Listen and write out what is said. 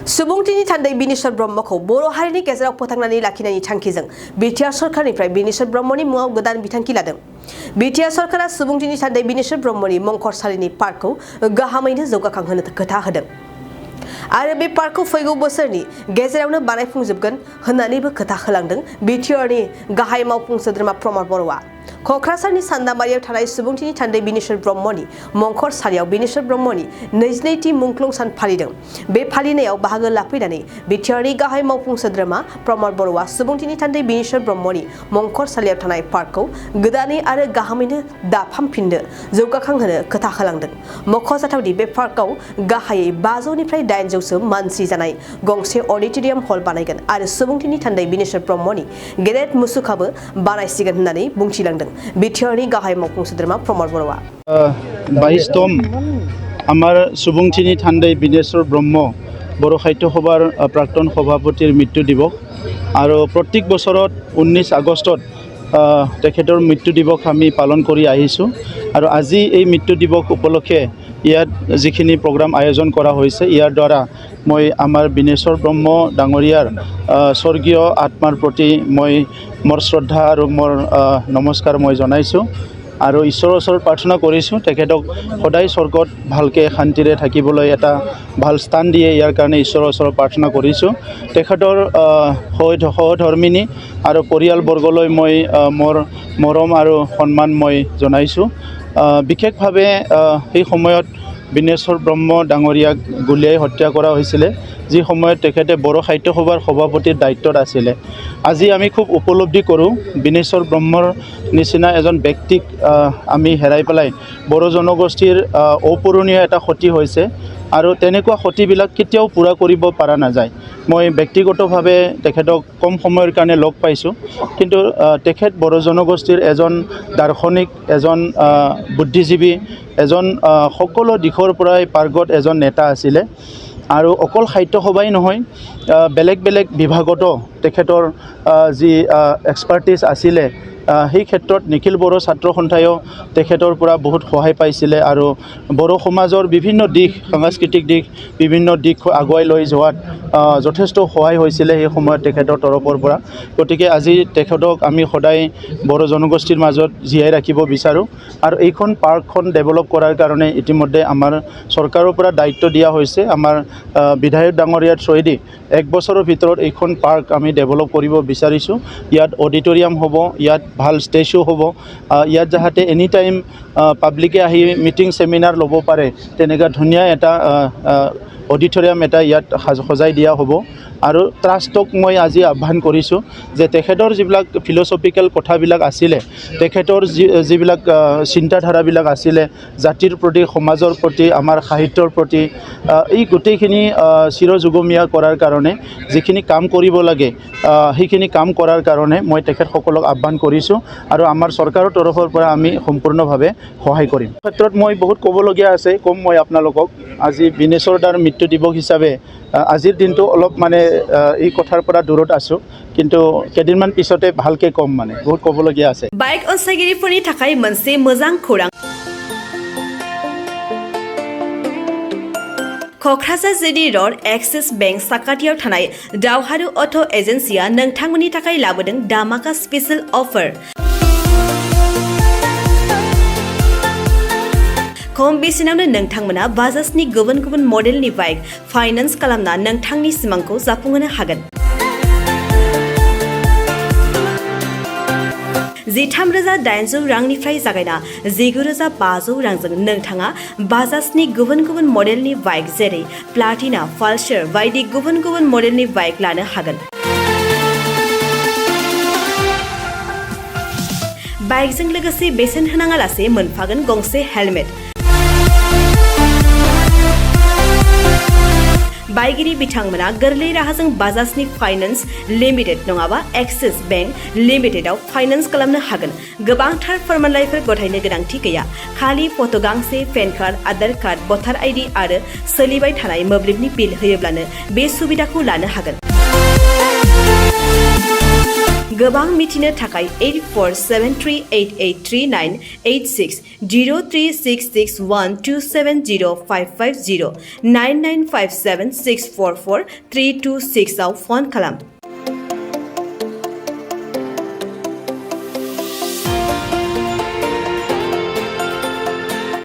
सुबुंथिनि थान्दै बिनेश्वर ब्रह्मखौ बर' हारिनि गेजेराव फोथांनानै लाखिनायनि थांखिजों बिटिआर सरकारनिफ्राय बिनेश्वर ब्रह्मनि मुङाव गोदान बिथांखि लादों। बिटिआर सरकारा सुबुंथिनि थान्दै बिनेश्वर ब्रह्मनि मंखरसालिनि पार्कखौ गाहामैनो जौगाखांहोनो खोथा होदों आरो बे पार्कखौ फैगौ बोसोरनि गेजेरावनो बानायफुंजोबगोन होननानैबो खोथा होलांदों बिटिआरनि गाहाय मावफुं सोद्रोमा प्रमद बर'आ। क'क्राझारनि सान्दामारियाव थानाय सुबुंथिनि थान्दै बिनेश्वर ब्रह्मनि मंखरसालियाव बिनेश्वर ब्रह्मनि 22थि मुंख्लं सान फालिदों। बे फालिनायाव बाहागो लाफैनानै बिटिआरनि गाहाय मावफुं सोद्रोमा प्रमद बर'आ सुबुंथिनि थान्दै बिनेश्वर ब्रह्मनि मंखरसालियाव थानाय पार्कखौ गोदानै आरो गाहामैनो दाफामफिननो जौगाखांहोनो खोथा होलांदों। मख'जाथावदि बे पार्कआव गाहायै 500निफ्राय 800सो मानसि जानाय गंसे अडिट'रियाम हल बानायगोन आरो सुबुंथिनि थान्दै बिनेश्वर ब्रह्मनि गेदेर मुसुखाबो बानायसिगोन होननानै बुंथिलांदों बिटिआरनि गाहाय मावफुं सोद्रोमा प्रमद बर'आ। 22তম আমাৰ সুবুংথিনী থান্दै বিনেশ্বৰ ব্ৰহ্ম বড়ো সাহিত্য সভাৰ প্ৰাক্তন সভাপতিৰ মৃত্যু দিৱস আৰু প্ৰত্যেক বছৰত 19 আগষ্টত তেখেতৰ মৃত্যু দিৱস আমি পালন কৰি আহিছোঁ আৰু আজি এই মৃত্যু দিৱস উপলক্ষে ইয়াত যিখিনি প্ৰগ্ৰাম আয়োজন কৰা হৈছে ইয়াৰ দ্বাৰা মই আমাৰ বিনেশ্বৰ ব্ৰহ্ম ডাঙৰীয়াৰ স্বৰ্গীয় আত্মাৰ প্ৰতি মই মোৰ শ্ৰদ্ধা আৰু মোৰ নমস্কাৰ মই জনাইছোঁ আৰু ঈশ্বৰৰ ওচৰত প্ৰাৰ্থনা কৰিছোঁ তেখেতক সদায় স্বৰ্গত ভালকৈ শান্তিৰে থাকিবলৈ এটা ভাল স্থান দিয়ে ইয়াৰ কাৰণে ঈশ্বৰৰ ওচৰত প্ৰাৰ্থনা কৰিছোঁ। তেখেতৰ সহধৰ্মিনী আৰু পৰিয়ালবৰ্গলৈ মই মোৰ মৰম আৰু সন্মান মই জনাইছোঁ। বিশেষভাৱে সেই সময়ত বিনেশ্বৰ ব্ৰহ্ম ডাঙৰীয়াক গুলীয়াই হত্যা কৰা হৈছিলে যি সময়ত তেখেতে বড়ো সাহিত্য সভাৰ সভাপতিৰ দায়িত্বত আছিলে। আজি আমি খুব উপলব্ধি কৰোঁ বিনেশ্বৰ ব্ৰহ্মৰ নিচিনা এজন ব্যক্তিক আমি হেৰাই পেলাই বড়ো জনগোষ্ঠীৰ অপূৰণীয় এটা ক্ষতি হৈছে আৰু তেনেকুৱা ক্ষতিবিলাক কেতিয়াও পূৰা কৰিব পৰা নাযায়। মই ব্যক্তিগতভাৱে তেখেতক কম সময়ৰ কাৰণে লগ পাইছোঁ কিন্তু তেখেত বড়ো জনগোষ্ঠীৰ এজন দাৰ্শনিক এজন বুদ্ধিজীৱী এজন সকলো দিশৰ পৰাই পাৰ্গত এজন নেতা আছিলে আৰু অকল সাহিত্য সভাই নহয় বেলেগ বেলেগ বিভাগতো তেখেতৰ যি এক্সপাৰ্টিছ আছিলে সেই ক্ষেত্ৰত নিখিল বড়ো ছাত্ৰ সন্থায়ো তেখেতৰ পৰা বহুত সহায় পাইছিলে আৰু বড়ো সমাজৰ বিভিন্ন দিশ সাংস্কৃতিক দিশ বিভিন্ন দিশ আগুৱাই লৈ যোৱাত যথেষ্ট সহায় হৈছিলে সেই সময়ত তেখেতৰ তৰফৰ পৰা। গতিকে আজি তেখেতক আমি সদায় বড়ো জনগোষ্ঠীৰ মাজত জীয়াই ৰাখিব বিচাৰোঁ আৰু এইখন পাৰ্কখন ডেভেলপ কৰাৰ কাৰণে ইতিমধ্যে আমাৰ চৰকাৰৰ পৰা দায়িত্ব দিয়া হৈছে। আমাৰ বিধায়ক ডাঙৰীয়াৰ থ্ৰুৱেদি 1 বছৰৰ ভিতৰত এইখন পাৰ্ক আমি ডেভেলপ কৰিব বিচাৰিছোঁ। ইয়াত অডিটৰিয়াম হ'ব, ইয়াত ভাল ষ্টেজো হ'ব, ইয়াত যাতে এনি টাইম পাব্লিকে আহি মিটিং সেমিনাৰ ল'ব পাৰে তেনেকুৱা ধুনীয়া এটা অডিটৰিয়াম এটা ইয়াত সজাই দিয়া হ'ব আৰু ট্ৰাষ্টক মই আজি আহ্বান কৰিছোঁ যে তেখেতৰ যিবিলাক ফিলচফিকেল কথাবিলাক আছিলে তেখেতৰ যিবিলাক চিন্তাধাৰাবিলাক আছিলে জাতিৰ প্ৰতি সমাজৰ প্ৰতি আমাৰ সাহিত্যৰ প্ৰতি এই গোটেইখিনি চিৰযুগমীয়া কৰাৰ কাৰণে যিখিনি কাম কৰিব লাগে সেইখিনি কাম কৰাৰ কাৰণে মই তেখেতসকলক আহ্বান কৰিছোঁ আৰু আমাৰ চৰকাৰৰ তৰফৰ পৰা আমি সম্পূৰ্ণভাৱে সহায় কৰিম। ক্ষেত্ৰত মই বহুত ক'বলগীয়া আছে কম মই আপোনালোকক আজি বিনেশ্বৰ দাৰ মৃত্যু দিৱস হিচাপে আজিৰ দিনটো অলপ মানে এই কথাৰ পৰা দূৰত আছোঁ কিন্তু কেইদিনমান পিছতে ভালকৈ কম মানে বহুত ক'বলগীয়া আছে। বাইক অনसायगिरिफोरनि थाखाय मोनसे मोजां खौरां। क'क्राझार जिडी र'ड एक्सिस बेंक साखाथियाव थानाय दावहारु अट' एजेन्सिया नोंथांमोननि थाखाय लाबोदों दामाका स्पेशल अफार। खम बेसेनावनो नोंथांमोना बाजाजनि गुबुन गुबुन मडेलनि बाइक फाइनान्स खालामना नोंथांनि सिमांखौ जाफुंहोनो हागोन। 13,800 रांनिफ्राय जागायना 19,500 रांजों नोंथाङा बाजाजनि गुबुन गुबुन मडेलनि बाइक जेरै प्लाटिना, पालसार बायदि गुबुन गुबुन मडेलनि बाइक लानो हागोन। बाइकजों लोगोसे बेसेन होनाङालासे मोनफागोन गंसे हेलमेट। बाइगिरि बिथांमोना गोरलै राहाजों बाजाजनि फाइनान्स लिमिटेड नङाबा एक्सिस बेंक लिमिटेडआव फाइनान्स खालामनो हागोन। गोबांथार फोरमानलाइफोर गथायनो गोनांथि गैया। खालि फट' गांसे, पेन कार्ड, आधार कार्ड, भटार आइडि आरो सोलिबाय थानाय मोब्लिबनि बिल होयोब्लानो बे सुबिदाखौ लानो हागोन। गोबां मिथिनो थाखाय 8473883986 03661270550 9957644326 आव फन खालाम।